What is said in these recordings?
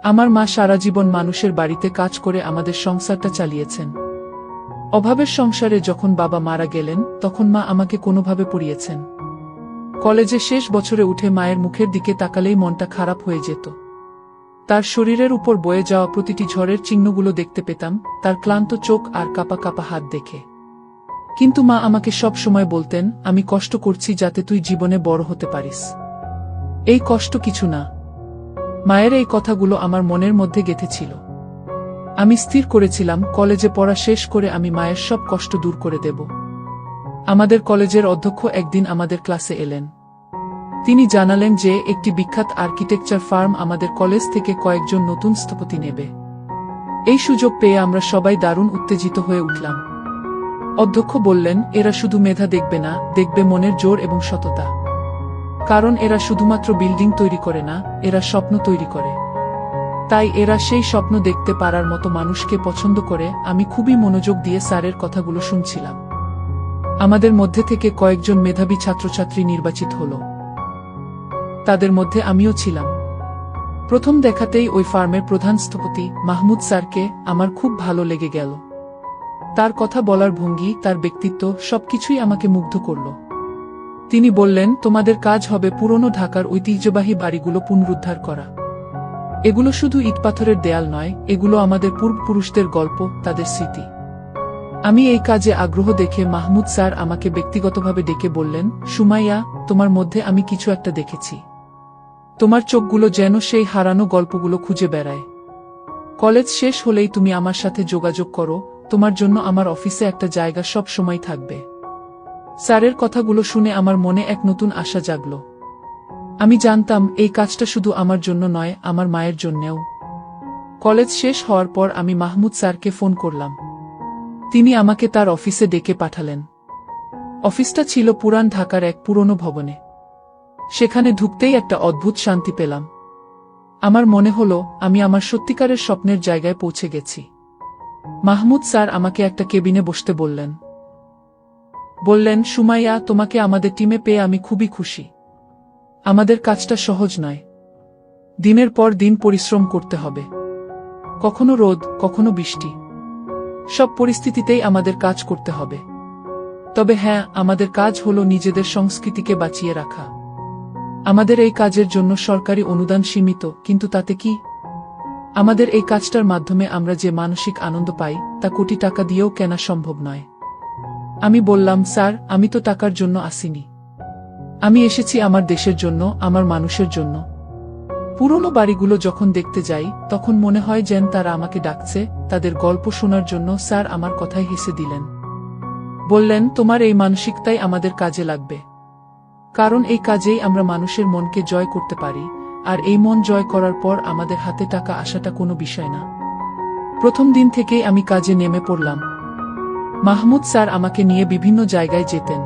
আমার মা সারা জীবন মানুষের বাড়িতে কাজ করে আমাদের সংসারটা চালিয়েছেন। অভাবের সংসারে যখন বাবা মারা গেলেন তখন মা আমাকে কোনোভাবে পড়িয়েছেন। কলেজে শেষ বছরে উঠে মায়ের মুখের দিকে তাকালেই মনটা খারাপ হয়ে যেত। তার শরীরের উপর বয়ে যাওয়া প্রতিটি ঝড়ের চিহ্নগুলো দেখতে পেতাম, তার ক্লান্ত চোখ আর কাঁপা কাঁপা হাত দেখে। কিন্তু মা আমাকে সব সময় বলতেন, আমি কষ্ট করছি যাতে তুই জীবনে বড় হতে পারিস। এই কষ্ট কিছু না। মায়ের এই কথাগুলো আমার মনের মধ্যে গেঁথে ছিল। আমি স্থির করেছিলাম কলেজে পড়া শেষ করে আমি মায়ের সব কষ্ট দূর করে দেব। আমাদের কলেজের অধ্যক্ষ একদিন আমাদের ক্লাসে এলেন। তিনি জানালেন যে একটি বিখ্যাত আর্কিটেকচার ফার্ম আমাদের কলেজ থেকে কয়েকজন নতুন স্থপতি নেবে। এই সুযোগ পেয়ে আমরা সবাই দারুণ উত্তেজিত হয়ে উঠলাম। অধ্যক্ষ বললেন, এরা শুধু মেধা দেখবে না, দেখবে মনের জোর এবং সততা। কারণ এরা শুধুমাত্র বিল্ডিং তৈরি করে না, এরা স্বপ্ন তৈরি করে। তাই এরা সেই স্বপ্ন দেখতে পারার মতো মানুষকে পছন্দ করে। আমি খুবই মনোযোগ দিয়ে স্যারের কথাগুলো শুনছিলাম। আমাদের মধ্যে থেকে কয়েকজন মেধাবী ছাত্রছাত্রী নির্বাচিত হল। তাদের মধ্যে আমিও ছিলাম। প্রথম দেখাতেই ওই ফার্মের প্রধান স্থপতি মাহমুদ স্যারকে আমার খুব ভালো লেগে গেল। তার কথা বলার ভঙ্গি, তার ব্যক্তিত্ব সবকিছুই আমাকে মুগ্ধ করল। তিনি বললেন, তোমাদের কাজ হবে পুরনো ঢাকার ঐতিহ্যবাহী বাড়িগুলো পুনরুদ্ধার করা। এগুলো শুধু ইটপাথরের দেয়াল নয়, এগুলো আমাদের পূর্বপুরুষদের গল্প, তাদের স্মৃতি। আমি এই কাজে আগ্রহ দেখে মাহমুদ স্যার আমাকে ব্যক্তিগতভাবে ডেকে বললেন, সুমাইয়া, তোমার মধ্যে আমি কিছু একটা দেখেছি। তোমার চোখগুলো যেন সেই হারানো গল্পগুলো খুঁজে বেড়ায়। কলেজ শেষ হলেই তুমি আমার সাথে যোগাযোগ করো, তোমার জন্য আমার অফিসে একটা জায়গা সব সময় থাকবে। স্যারের কথাগুলো শুনে আমার মনে এক নতুন আশা জাগল। আমি জানতাম এই কাজটা শুধু আমার জন্য নয়, আমার মায়ের জন্যেও। কলেজ শেষ হওয়ার পর আমি মাহমুদ স্যারকে ফোন করলাম। তিনি আমাকে তার অফিসে ডেকে পাঠালেন। অফিসটা ছিল পুরান ঢাকার এক পুরনো ভবনে। সেখানে ঢুকতেই একটা অদ্ভুত শান্তি পেলাম। আমার মনে হলো আমি আমার সত্যিকারের স্বপ্নের জায়গায় পৌঁছে গেছি। মাহমুদ স্যার আমাকে একটা কেবিনে বসতে বললেন, সুমাইয়া, তোমাকে আমাদের টিমে পেয়ে আমি খুবই খুশি। আমাদের কাজটা সহজ নয়। দিনের পর দিন পরিশ্রম করতে হবে। কখনো রোদ, কখনো বৃষ্টি। সব পরিস্থিতিতেই আমাদের কাজ করতে হবে। তবে হ্যাঁ, আমাদের কাজ হলো নিজেদের সংস্কৃতিকে বাঁচিয়ে রাখা। আমাদের এই কাজের জন্য সরকারি অনুদান সীমিত, কিন্তু তাতে কি? আমাদের এই কাজটার মাধ্যমে আমরা যে মানসিক আনন্দ পাই তা কোটি টাকা দিয়েও কেনা সম্ভব নয়। আমি বললাম, স্যার, আমি তো টাকার জন্য আসিনি। আমি এসেছি আমার দেশের জন্য, আমার মানুষের জন্য। পুরনো বাড়িগুলো যখন দেখতে যাই তখন মনে হয় যেন তারা আমাকে ডাকছে, তাদের গল্প শোনার জন্য। স্যার আমার কথায় হেসে দিলেন। বললেন, তোমার এই মানসিকতাই আমাদের কাজে লাগবে। কারণ এই কাজেই আমরা মানুষের মনকে জয় করতে পারি, আর এই মন জয় করার পর আমাদের হাতে টাকা আসাটা কোনো বিষয় না। প্রথম দিন থেকেই আমি কাজে নেমে পড়লাম। মাহমুদ স্যার আমাকে নিয়ে বিভিন্ন জায়গায় যেতেন।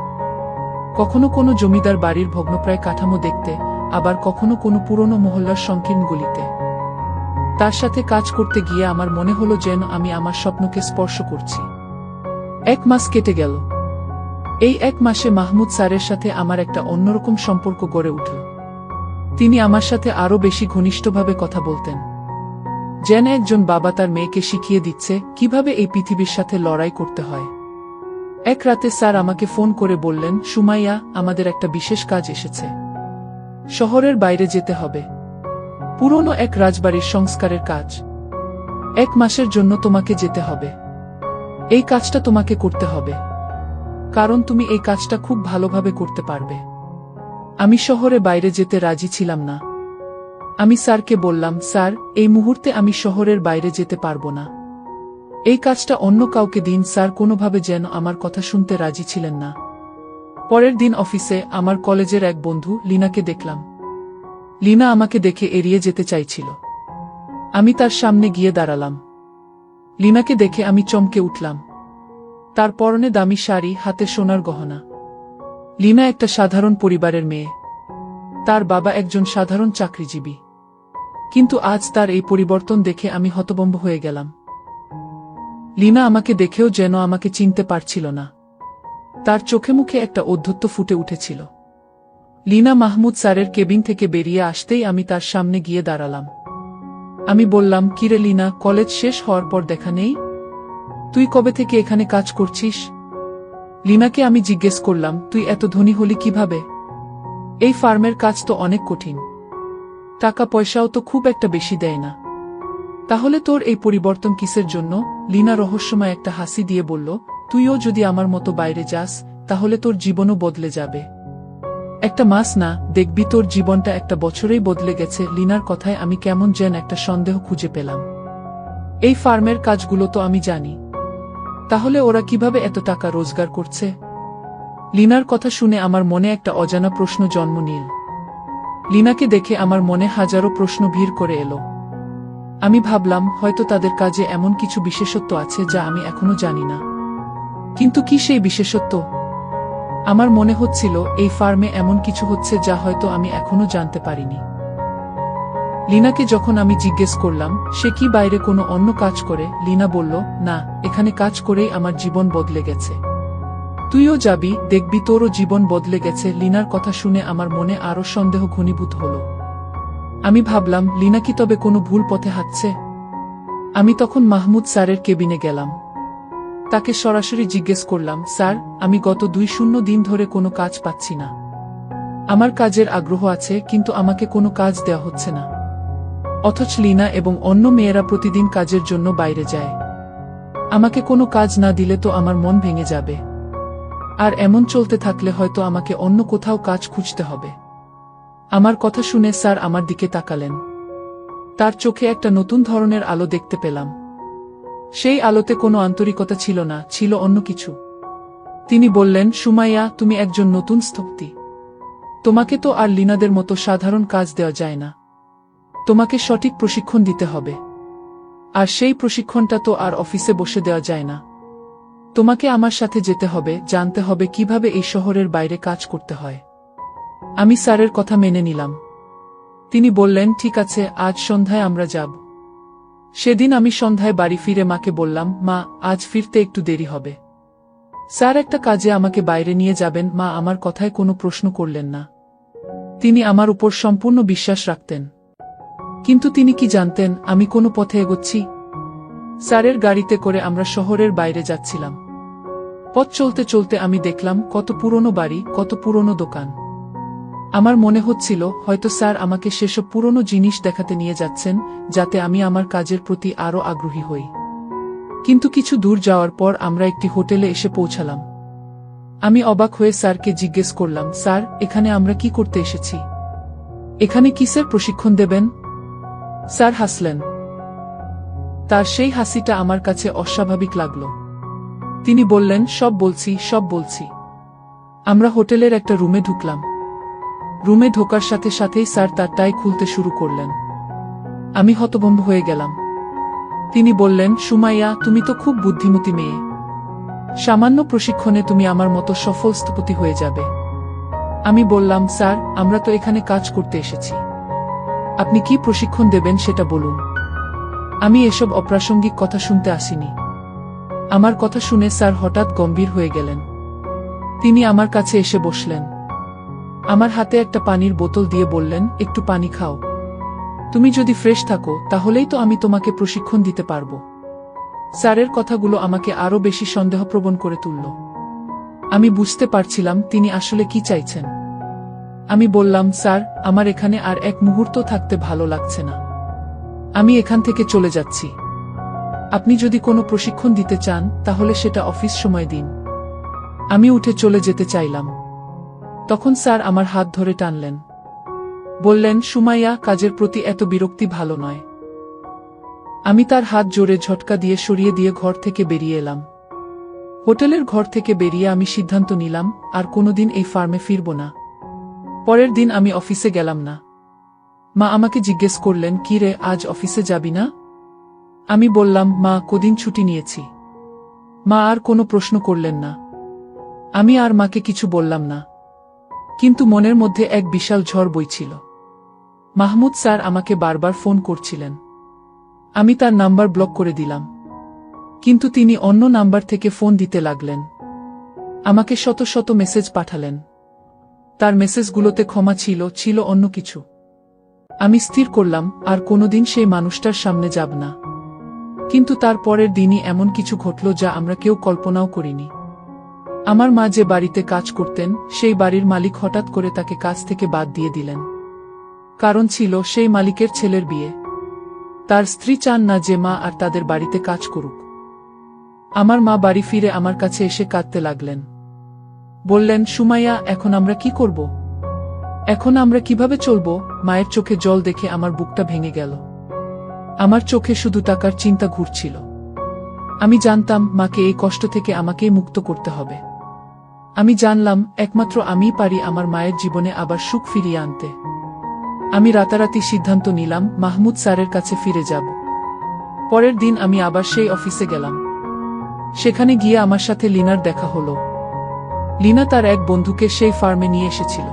কখনো কোনো জমিদার বাড়ির ভগ্নপ্রায় কাঠামো দেখতে, আবার কখনো কোনো পুরনো মহল্লার সংকীর্ণ গলিতে। তার সাথে কাজ করতে গিয়ে আমার মনে হলো যেন আমি আমার স্বপ্নকে স্পর্শ করছি। 1 মাস কেটে গেল। এই 1 মাসে মাহমুদ স্যারের সাথে আমার একটা অন্যরকম সম্পর্ক গড়ে উঠল। তিনি আমার সাথে আরো বেশি ঘনিষ্ঠভাবে কথা বলতেন, যেন একজন বাবা তার মেয়েকে শিখিয়ে দিচ্ছে কিভাবে এই পৃথিবীর সাথে লড়াই করতে হয়। এক রাতে স্যার আমাকে ফোন করে বললেন, সুমাইয়া, আমাদের একটা বিশেষ কাজ এসেছে। শহরের বাইরে যেতে হবে। পুরনো এক রাজবাড়ির সংস্কারের কাজ। 1 মাসের জন্য তোমাকে যেতে হবে। এই কাজটা তোমাকে করতে হবে, কারণ তুমি এই কাজটা খুব ভালোভাবে করতে পারবে। আমি শহরে বাইরে যেতে রাজি ছিলাম না। আমি স্যারকে বললাম, স্যার, এই মুহূর্তে আমি শহরের বাইরে যেতে পারবো না। এই কাজটা অন্য কাউকে দিন। স্যার কোনোভাবে যেন আমার কথা শুনতে রাজি ছিলেন না। পরের দিন অফিসে আমার কলেজের এক বন্ধু লিনাকে দেখলাম। লিনা আমাকে দেখে এড়িয়ে যেতে চাইছিল। আমি তার সামনে গিয়ে দাঁড়ালাম। লিনাকে দেখে আমি চমকে উঠলাম। তার পরনে দামি শাড়ি, হাতে সোনার গহনা। লিনা একটা সাধারণ পরিবারের মেয়ে। তার বাবা একজন সাধারণ চাকরিজীবী। কিন্তু আজ তার এই পরিবর্তন দেখে আমি হতভম্ব হয়ে গেলাম। লিনা আমাকে দেখেও যেন আমাকে চিনতে পারছিল না। তার চোখে মুখে একটা ঔদ্ধত্য ফুটে উঠেছিল। লিনা মাহমুদ স্যারের কেবিন থেকে বেরিয়ে আসতেই আমি তার সামনে গিয়ে দাঁড়ালাম। আমি বললাম, কিরে লিনা, কলেজ শেষ হওয়ার পর দেখা নেই? তুই কবে থেকে এখানে কাজ করছিস? লিনাকে আমি জিজ্ঞেস করলাম, তুই এত ধনী হলি কিভাবে? এই ফার্মের কাজ তো অনেক কঠিন, টাকা পয়সাও তো খুব একটা বেশি দেয় না। তাহলে তোর এই পরিবর্তন কিসের জন্য? লিনা রহস্যময় একটা হাসি দিয়ে বলল, তুইও যদি আমার মতো বাইরে যাস তাহলে তোর জীবনও বদলে যাবে। একটা মাস না, দেখবি তোর জীবনটা একটা বছরেই বদলে গেছে। লিনার কথায় আমি কেমন যেন একটা সন্দেহ খুঁজে পেলাম। এই ফার্মের কাজগুলো তো আমি জানি, তাহলে ওরা কিভাবে এত টাকা রোজগার করছে? লিনার কথা শুনে আমার মনে একটা অজানা প্রশ্ন জন্ম নিল। লিনাকে দেখে আমার মনে হাজারো প্রশ্ন ভিড় করে এলো। আমি ভাবলাম, হয়তো তাদের কাজে এমন কিছু বিশেষত্ব আছে যা আমি এখনো জানি না। কিন্তু কি সেই বিশেষত্ব? আমার মনে হচ্ছিল এই ফার্মে এমন কিছু হচ্ছে যা হয়তো আমি এখনো জানতে পারিনি। লিনাকে যখন আমি জিজ্ঞেস করলাম সে কি বাইরে কোনো অন্য কাজ করে, লিনা বলল, না, এখানে কাজ করেই আমার জীবন বদলে গেছে। তুইও যাবি, দেখবি তোরও জীবন বদলে গেছে। লিনার কথা শুনে আমার মনে আরো সন্দেহ ঘনীভূত হলো। আমি ভাবলাম, লিনা কি তবে কোনো ভুল পথে হাঁটছে? আমি তখন মাহমুদ স্যারের কেবিনে গেলাম। তাকে সরাসরি জিজ্ঞেস করলাম, স্যার, আমি গত 2 দিন ধরে কোনো কাজ পাচ্ছি না। আমার কাজের আগ্রহ আছে, কিন্তু আমাকে কোনো কাজ দেওয়া হচ্ছে না। অথচ লিনা এবং অন্য মেয়েরা প্রতিদিন কাজের জন্য বাইরে যায়। আমাকে কোনো কাজ না দিলে তো আমার মন ভেঙে যাবে। আর এমন চলতে থাকলে হয়তো আমাকে অন্য কোথাও কাজ খুঁজতে হবে। আমার কথা শুনে স্যার আমার দিকে তাকালেন। তার চোখে একটা নতুন ধরনের আলো দেখতে পেলাম। সেই আলোতে কোনো আন্তরিকতা ছিল না, ছিল অন্য কিছু। তিনি বললেন, সুমাইয়া, তুমি একজন নতুন স্থপতি। তোমাকে তো আর লিনাদের মতো সাধারণ কাজ দেওয়া যায় না। তোমাকে সঠিক প্রশিক্ষণ দিতে হবে। আর সেই প্রশিক্ষণটা তো আর অফিসে বসে দেওয়া যায় না। তোমাকে আমার সাথে যেতে হবে, জানতে হবে কিভাবে এই শহরের বাইরে কাজ করতে হয়। আমি স্যারের কথা মেনে নিলাম। তিনি বললেন, ঠিক আছে, আজ সন্ধ্যায় আমরা যাব। সেদিন আমি সন্ধ্যায় বাড়ি ফিরে মাকে বললাম, মা, আজ ফিরতে একটু দেরি হবে। স্যার একটা কাজে আমাকে বাইরে নিয়ে যাবেন। মা আমার কথায় কোনো প্রশ্ন করলেন না। তিনি আমার উপর সম্পূর্ণ বিশ্বাস রাখতেন। কিন্তু তিনি কি জানতেন আমি কোনো পথে এগোচ্ছি? স্যারের গাড়িতে করে আমরা শহরের বাইরে যাচ্ছিলাম। পথ চলতে চলতে আমি দেখলাম কত পুরনো বাড়ি, কত পুরনো দোকান। আমার মনে হচ্ছিল হয়তো স্যার আমাকে সেসব পুরনো জিনিস দেখাতে নিয়ে যাচ্ছেন, যাতে আমি আমার কাজের প্রতি আরও আগ্রহী হই। কিন্তু কিছু দূর যাওয়ার পর আমরা একটি হোটেলে এসে পৌঁছালাম। আমি অবাক হয়ে স্যারকে জিজ্ঞেস করলাম, স্যার, এখানে আমরা কি করতে এসেছি? এখানে কিসের প্রশিক্ষণ দেবেন? স্যার হাসলেন। তার সেই হাসিটা আমার কাছে অস্বাভাবিক লাগলো। তিনি বললেন, সব বলছি। আমরা হোটেলের একটা রুমে ঢুকলাম। রুমে ঢোকার সাথে সাথেই স্যার তার টাই খুলতে শুরু করলেন। আমি হতভম্ব হয়ে গেলাম। তিনি বললেন, সুমাইয়া, তুমি তো খুব বুদ্ধিমতী মেয়ে। সামান্য প্রশিক্ষণে তুমি আমার মতো সফল স্থপতি হয়ে যাবে। আমি বললাম, স্যার, আমরা তো এখানে কাজ করতে এসেছি। আপনি কি প্রশিক্ষণ দেবেন সেটা বলুন। আমি এসব অপ্রাসঙ্গিক কথা শুনতে আসিনি। আমার কথা শুনে স্যার হঠাৎ গম্ভীর হয়ে গেলেন। তিনি আমার কাছে এসে বসলেন। আমার হাতে একটা পানির বোতল দিয়ে বললেন, একটু পানি খাও। তুমি যদি ফ্রেশ থাকো তাহলেই তো আমি তোমাকে প্রশিক্ষণ দিতে পারবো। স্যারের কথাগুলো আমাকে আরো বেশি সন্দেহপ্রবণ করে তুলল। আমি বুঝতে পারছিলাম তিনি আসলে কি চাইছেন। আমি বললাম, স্যার, আমার এখানে আর এক মুহূর্ত থাকতে ভালো লাগছে না। আমি এখান থেকে চলে যাচ্ছি। আপনি যদি কোনো প্রশিক্ষণ দিতে চান তাহলে সেটা অফিস সময় দিন। আমি উঠে চলে যেতে চাইলাম। তখন স্যার আমার হাত ধরে টানলেন। বললেন, সুমাইয়া, কাজের প্রতি এত বিরক্তি ভালো নয়। আমি তার হাত জোরে ঝটকা দিয়ে সরিয়ে দিয়ে ঘর থেকে বেরিয়ে এলাম। হোটেলের ঘর থেকে বেরিয়ে আমি সিদ্ধান্ত নিলাম আর কোনোদিন এই ফার্মে ফিরব না। পরের দিন আমি অফিসে গেলাম না। মা আমাকে জিজ্ঞেস করলেন, কি রে, আজ অফিসে যাবি না? আমি বললাম, মা, কদিন ছুটি নিয়েছি। মা আর কোনো প্রশ্ন করলেন না। আমি আর মাকে কিছু বললাম না। কিন্তু মনের মধ্যে এক বিশাল ঝড় বইছিল। মাহমুদ স্যার আমাকে বারবার ফোন করছিলেন। আমি তার নাম্বার ব্লক করে দিলাম। কিন্তু তিনি অন্য নাম্বার থেকে ফোন দিতে লাগলেন। আমাকে শত শত মেসেজ পাঠালেন। তার মেসেজগুলোতে ক্ষমা ছিল অন্য কিছু। আমি স্থির করলাম আর কোনোদিন সেই মানুষটার সামনে যাব না। কিন্তু তার পরের দিনই এমন কিছু ঘটল যা আমরা কেউ কল্পনাও করিনি। আমার মা যে বাড়িতে কাজ করতেন সেই বাড়ির মালিক হঠাৎ করে তাকে কাজ থেকে বাদ দিয়ে দিলেন। কারণ ছিল সেই মালিকের ছেলের বিয়ে। তার স্ত্রী চান না যে মা আর তাদের বাড়িতে কাজ করুক। আমার মা বাড়ি ফিরে আমার কাছে এসে কাঁদতে লাগলেন। বললেন, সুমাইয়া, এখন আমরা কি করব? এখন আমরা কিভাবে চলব? মায়ের চোখে জল দেখে আমার বুকটা ভেঙে গেল। আমার চোখে শুধু টাকার চিন্তা ঘুরছিল। আমি জানতাম মাকে এই কষ্ট থেকে আমাকেই মুক্ত করতে হবে। আমি জানলাম একমাত্র আমিই পারি আমার মায়ের জীবনে আবার সুখ ফিরিয়ে আনতে। আমি রাতারাতি সিদ্ধান্ত নিলাম মাহমুদ স্যারের কাছে ফিরে যাব। পরের দিন আমি আবার সেই অফিসে গেলাম। সেখানে গিয়ে আমার সাথে লিনার দেখা হলো। লিনা তার এক বন্ধুকে সেই ফার্মে নিয়ে এসেছিল।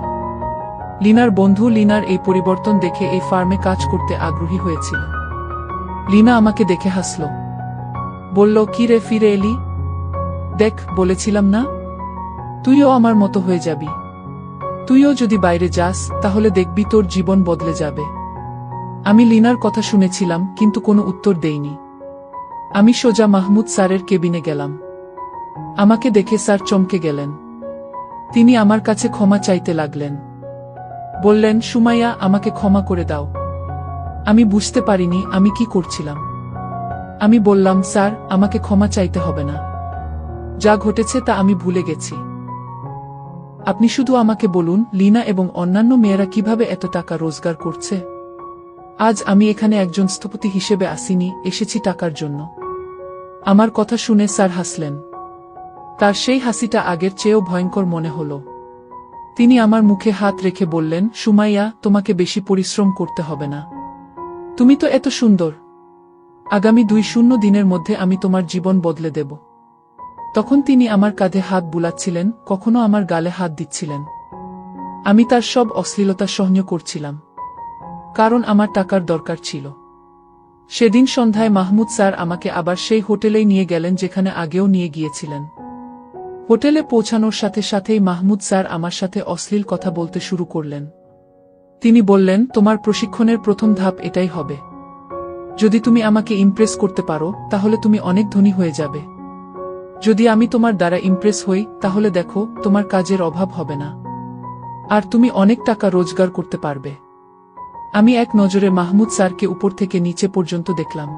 লিনার বন্ধু লিনার এই পরিবর্তন দেখে এই ফার্মে কাজ করতে আগ্রহী হয়েছিল। লিনা আমাকে দেখে হাসল। বলল, কি রে, ফিরে এলি? দেখ, বলেছিলাম না তুইও আমার মতো হয়ে যাবি। তুইও যদি বাইরে যাস তাহলে দেখবি তোর জীবন বদলে যাবে। আমি লিনার কথা শুনেছিলাম কিন্তু কোনো উত্তর দেইনি। আমি সোজা মাহমুদ স্যারের কেবিনে গেলাম। আমাকে দেখে স্যার চমকে গেলেন। তিনি আমার কাছে ক্ষমা চাইতে লাগলেন। বললেন, সুমাইয়া, আমাকে ক্ষমা করে দাও। আমি বুঝতে পারিনি আমি কি করছিলাম। আমি বললাম, স্যার, আমাকে ক্ষমা চাইতে হবে না। যা ঘটেছে তা আমি ভুলে গেছি। আপনি শুধু আমাকে বলুন লিনা এবং অন্যান্য মেয়েরা কিভাবে এত টাকা রোজগার করছে। আজ আমি এখানে একজন স্থপতি হিসেবে আসিনি, এসেছি টাকার জন্য। আমার কথা শুনে স্যার হাসলেন। তার সেই হাসিটা আগের চেয়েও ভয়ঙ্কর মনে হলো। তিনি আমার মুখে হাত রেখে বললেন, সুমাইয়া, তোমাকে বেশি পরিশ্রম করতে হবে না। তুমি তো এত সুন্দর। আগামী 2 দিনের মধ্যে আমি তোমার জীবন বদলে দেব। তখন তিনি আমার কাঁধে হাত বুলাচ্ছিলেন, কখনো আমার গালে হাত দিচ্ছিলেন। আমি তার সব অশ্লীলতা সহ্য করছিলাম, কারণ আমার টাকার দরকার ছিল। সেদিন সন্ধ্যায় মাহমুদ স্যার আমাকে আবার সেই হোটেলেই নিয়ে গেলেন যেখানে আগেও নিয়ে গিয়েছিলেন। হোটেলে পৌঁছানোর সাথে সাথেই মাহমুদ স্যার আমার সাথে অশ্লীল কথা বলতে শুরু করলেন। তিনি বললেন, তোমার প্রশিক্ষণের প্রথম ধাপ এটাই হবে। যদি তুমি আমাকে ইমপ্রেস করতে পারো তাহলে তুমি অনেক ধনী হয়ে যাবে। যদি আমি তোমার দ্বারা ইমপ্রেস হই তাহলে দেখো, তোমার কাজের অভাব হবে না আর তুমি অনেক টাকা রোজগার করতে পারবে। আমি এক নজরে মাহমুদ স্যারকে উপর থেকে নিচে পর্যন্ত দেখলাম।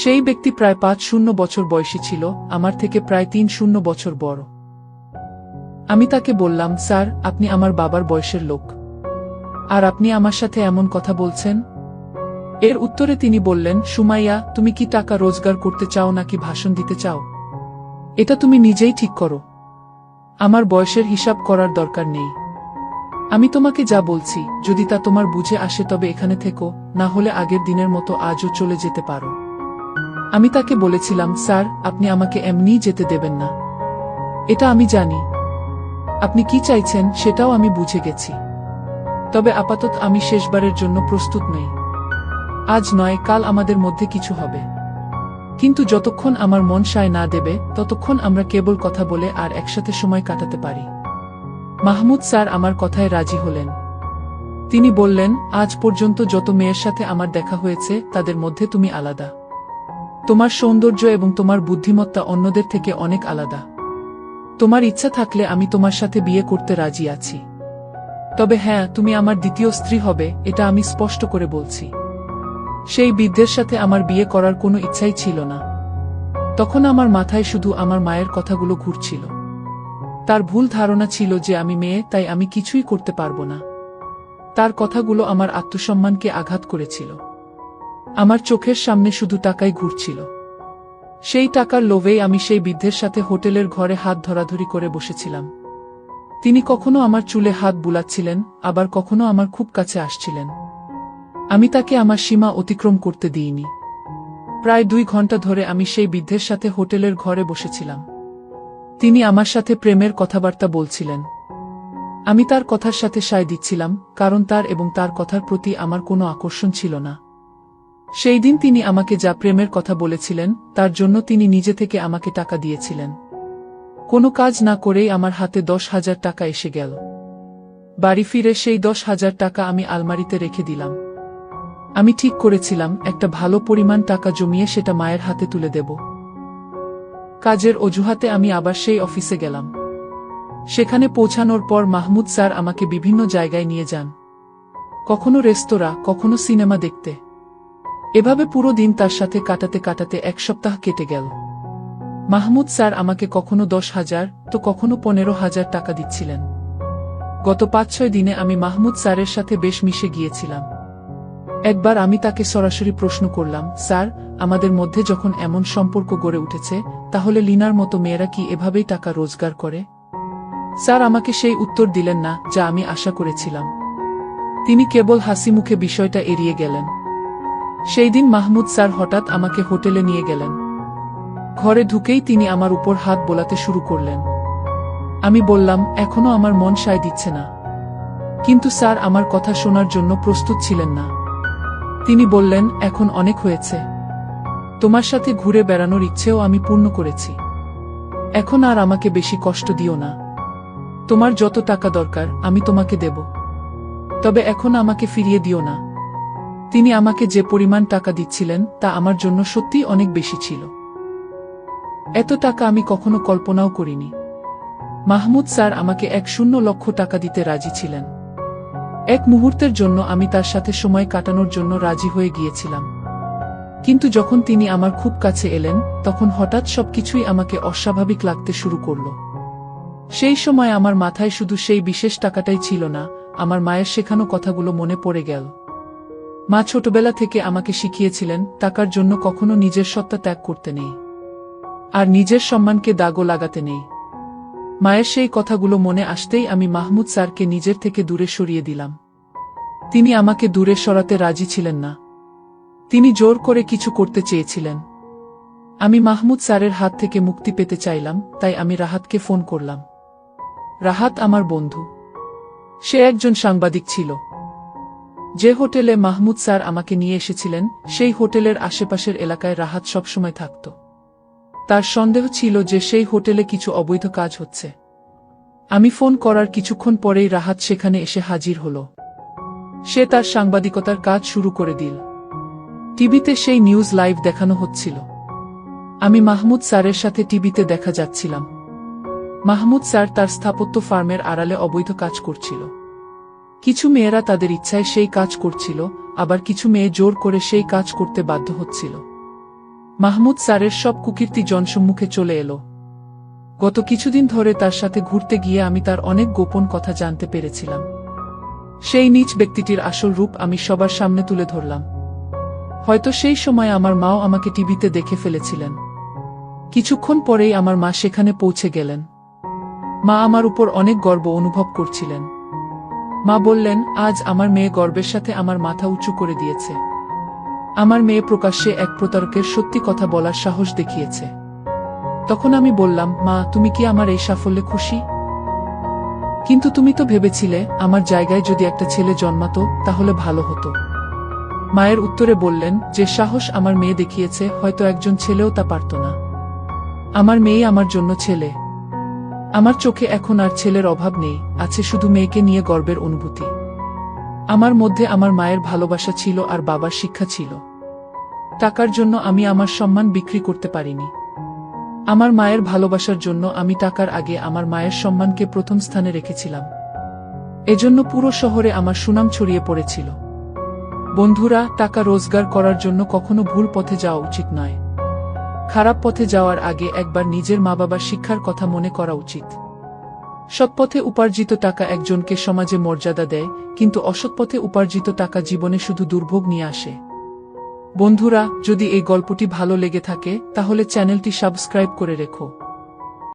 সেই ব্যক্তি প্রায় ৫-০ বছর বয়সী ছিল, আমার থেকে প্রায় ৩-০ বছর বড়। আমি তাকে বললাম, স্যার, আপনি আমার বাবার বয়সের লোক, আর আপনি আমার সাথে এমন কথা বলছেন? এর উত্তরে তিনি বললেন, সুমাইয়া, তুমি কি টাকা রোজগার করতে চাও নাকি ভাষণ দিতে চাও? এটা তুমি নিজেই ঠিক করো। আমার বয়সের হিসাব করার দরকার নেই। আমি তোমাকে যা বলছি যদি তা তোমার বুঝে আসে তবে এখানে থেকো, না হলে আগের দিনের মতো আজও চলে যেতে পারো। আমি তাকে বলেছিলাম, স্যার, আপনি আমাকে এমনিই যেতে দেবেন না। এটা আমি জানি। আপনি কি চাইছেন সেটাও আমি বুঝে গেছি। তবে আপাতত আমি শেষবারের জন্য প্রস্তুত নই। আজ নয়, কাল আমাদের মধ্যে কিছু হবে। কিন্তু যতক্ষণ আমার মন সায় না দেবে ততক্ষণ আমরা কেবল কথা বলে আর একসাথে সময় কাটাতে পারি। মাহমুদ স্যার আমার কথায় রাজি হলেন। তিনি বললেন, আজ পর্যন্ত যত মেয়ের সাথে আমার দেখা হয়েছে তাদের মধ্যে তুমি আলাদা। তোমার সৌন্দর্য এবং তোমার বুদ্ধিমত্তা অন্যদের থেকে অনেক আলাদা। তোমার ইচ্ছা থাকলে আমি তোমার সাথে বিয়ে করতে রাজি আছি। তবে হ্যাঁ, তুমি আমার দ্বিতীয় স্ত্রী হবে, এটা আমি স্পষ্ট করে বলছি। সেই বৃদ্ধের সাথে আমার বিয়ে করার কোনো ইচ্ছাই ছিল না। তখন আমার মাথায় শুধু আমার মায়ের কথাগুলো ঘুরছিল। তার ভুল ধারণা ছিল যে আমি মেয়ে, তাই আমি কিছুই করতে পারবো না। তার কথাগুলো আমার আত্মসম্মানকে আঘাত করেছিল। আমার চোখের সামনে শুধু টাকাই ঘুরছিল। সেই টাকার লোভেই আমি সেই বৃদ্ধের সাথে হোটেলের ঘরে হাত ধরাধরি করে বসেছিলাম। তিনি কখনো আমার চুলে হাত বুলাচ্ছিলেন, আবার কখনো আমার খুব কাছে আসছিলেন। আমি তাকে আমার সীমা অতিক্রম করতে দিইনি। প্রায় 2 ঘন্টা ধরে আমি সেই বৃদ্ধের সাথে হোটেলের ঘরে বসেছিলাম। তিনি আমার সাথে প্রেমের কথাবার্তা বলছিলেন। আমি তার কথার সাথে সায় দিচ্ছিলাম, কারণ তার এবং তার কথার প্রতি আমার কোনো আকর্ষণ ছিল না। সেই দিন তিনি আমাকে যা প্রেমের কথা বলেছিলেন তার জন্য তিনি নিজে থেকে আমাকে টাকা দিয়েছিলেন। কোনো কাজ না করেই আমার হাতে 10,000 টাকা এসে গেল। বাড়ি ফিরে সেই 10,000 টাকা আমি আলমারিতে রেখে দিলাম। আমি ঠিক করেছিলাম একটা ভালো পরিমাণ টাকা জমিয়ে সেটা মায়ের হাতে তুলে দেব। কাজের অজুহাতে আমি আবার সেই অফিসে গেলাম। সেখানে পৌঁছানোর পর মাহমুদ স্যার আমাকে বিভিন্ন জায়গায় নিয়ে যান, কখনো রেস্তোরাঁ, কখনো সিনেমা দেখতে। এভাবে পুরো দিন তার সাথে কাটাতে কাটাতে 1 সপ্তাহ কেটে গেল। মাহমুদ স্যার আমাকে কখনো 10,000 তো কখনো 15,000 টাকা দিচ্ছিলেন। গত 5-6 দিনে আমি মাহমুদ স্যারের সাথে বেশ মিশে গিয়েছিলাম। একবার আমি তাকে সরাসরি প্রশ্ন করলাম, স্যার, আমাদের মধ্যে যখন এমন সম্পর্ক গড়ে উঠেছে, তাহলে লিনার মতো মেয়েরা কি এভাবেই টাকা রোজগার করে? স্যার আমাকে সেই উত্তর দিলেন না যা আমি আশা করেছিলাম। তিনি কেবল হাসি মুখে বিষয়টা এড়িয়ে গেলেন। সেই দিন মাহমুদ স্যার হঠাৎ আমাকে হোটেলে নিয়ে গেলেন। ঘরে ঢুকেই তিনি আমার উপর হাত বোলাতে শুরু করলেন। আমি বললাম, এখনো আমার মন সায় দিচ্ছে না। কিন্তু স্যার আমার কথা শোনার জন্য প্রস্তুত ছিলেন না। তিনি বললেন, এখন অনেক হয়েছে। তোমার সাথে ঘুরে বেড়ানোর ইচ্ছেও আমি পূর্ণ করেছি। এখন আর আমাকে বেশি কষ্ট দিও না। তোমার যত টাকা দরকার আমি তোমাকে দেব, তবে এখন আমাকে ফিরিয়ে দিও না। তিনি আমাকে যে পরিমাণ টাকা দিচ্ছিলেন তা আমার জন্য সত্যিই অনেক বেশি ছিল। এত টাকা আমি কখনো কল্পনাও করিনি। মাহমুদ স্যার আমাকে 1,00,000 টাকা দিতে রাজি ছিলেন। এক মুহূর্তের জন্য আমি তার সাথে সময় কাটানোর জন্য রাজি হয়ে গিয়েছিলাম। কিন্তু যখন তিনি আমার খুব কাছে এলেন, তখন হঠাৎ সবকিছুই আমাকে অস্বাভাবিক লাগতে শুরু করল। সেই সময় আমার মাথায় শুধু সেই বিশেষ টাকাটাই ছিল না, আমার মায়ের শেখানো কথাগুলো মনে পড়ে গেল। মা ছোটবেলা থেকে আমাকে শিখিয়েছিলেন, টাকার জন্য কখনো নিজের সত্তা ত্যাগ করতে নেই, আর নিজের সম্মানকে দাগও লাগাতে নেই। মায়ের সেই কথাগুলো মনে আসতেই আমি মাহমুদ স্যারকে নিজের থেকে দূরে সরিয়ে দিলাম। তিনি আমাকে দূরে সরাতে রাজি ছিলেন না। তিনি জোর করে কিছু করতে চেয়েছিলেন। আমি মাহমুদ স্যারের হাত থেকে মুক্তি পেতে চাইলাম, তাই আমি রাহাতকে ফোন করলাম। রাহাত আমার বন্ধু। সে একজন সাংবাদিক ছিল। যে হোটেলে মাহমুদ স্যার আমাকে নিয়ে এসেছিলেন, সেই হোটেলের আশেপাশের এলাকায় রাহাত সবসময় থাকত। তার সন্দেহ ছিল যে সেই হোটেলে কিছু অবৈধ কাজ হচ্ছে। আমি ফোন করার কিছুক্ষণ পরেই রাহাত সেখানে এসে হাজির হল। সে তার সাংবাদিকতার কাজ শুরু করে দিল। টিভিতে সেই নিউজ লাইভ দেখানো হচ্ছিল। আমি মাহমুদ স্যারের সাথে টিভিতে দেখা যাচ্ছিলাম। মাহমুদ স্যার তার স্থাপত্য ফার্মের আড়ালে অবৈধ কাজ করছিল। কিছু মেয়েরা তাদের ইচ্ছায় সেই কাজ করছিল, আবার কিছু মেয়ে জোর করে সেই কাজ করতে বাধ্য হচ্ছিল। মাহমুদ স্যারের সব কুকীর্তি জনসম্মুখে চলে এলো। গত কিছুদিন ধরে তার সাথে ঘুরতে গিয়ে আমি তার অনেক গোপন কথা জানতে পেরেছিলাম। সেই নীচ ব্যক্তিটির আসল রূপ আমি সবার সামনে তুলে ধরলাম। হয়তো সেই সময় আমার মাও আমাকে টিভিতে দেখে ফেলেছিলেন। কিছুক্ষণ পরেই আমার মা সেখানে পৌঁছে গেলেন। মা আমার উপর অনেক গর্ব অনুভব করছিলেন। মা বললেন, আজ আমার মেয়ে গর্বের সাথে আমার মাথা উঁচু করে দিয়েছে। আমার মেয়ে প্রকাশ্যে এক প্রতারকের সত্যি কথা বলার সাহস দেখিয়েছে। তখন আমি বললাম, মা, তুমি কি আমার এই সাফল্যে খুশি? কিন্তু তুমি তো ভেবেছিলে আমার জায়গায় যদি একটা ছেলে জন্মাতো তাহলে ভালো হতো। মায়ের উত্তরে বললেন, যে সাহস আমার মেয়ে দেখিয়েছে, হয়তো একজন ছেলেও তা পারত না। আমার মেয়ে আমার জন্য ছেলে। আমার চোখে এখন আর ছেলের অভাব নেই, আছে শুধু মেয়েকে নিয়ে গর্বের অনুভূতি। আমার মধ্যে আমার মায়ের ভালোবাসা ছিল আর বাবার শিক্ষা ছিল। টাকার জন্য আমি আমার সম্মান বিক্রি করতে পারিনি। আমার মায়ের ভালোবাসার জন্য আমি টাকার আগে আমার মায়ের সম্মানকে প্রথম স্থানে রেখেছিলাম। এজন্য পুরো শহরে আমার সুনাম ছড়িয়ে পড়েছিল। বন্ধুরা, টাকা রোজগার করার জন্য কখনো ভুল পথে যাওয়া উচিত নয়। খারাপ পথে যাওয়ার আগে একবার নিজের মা বাবার শিক্ষার কথা মনে করা উচিত। সৎ পথে উপার্জিত টাকা একজনকে সমাজে মর্যাদা দেয়, কিন্তু অসৎ পথে উপার্জিত টাকা জীবনে শুধু দুর্ভোগ নিয়ে আসে। বন্ধুরা, যদি এই গল্পটি ভালো লেগে থাকে তাহলে চ্যানেলটি সাবস্ক্রাইব করে রেখো।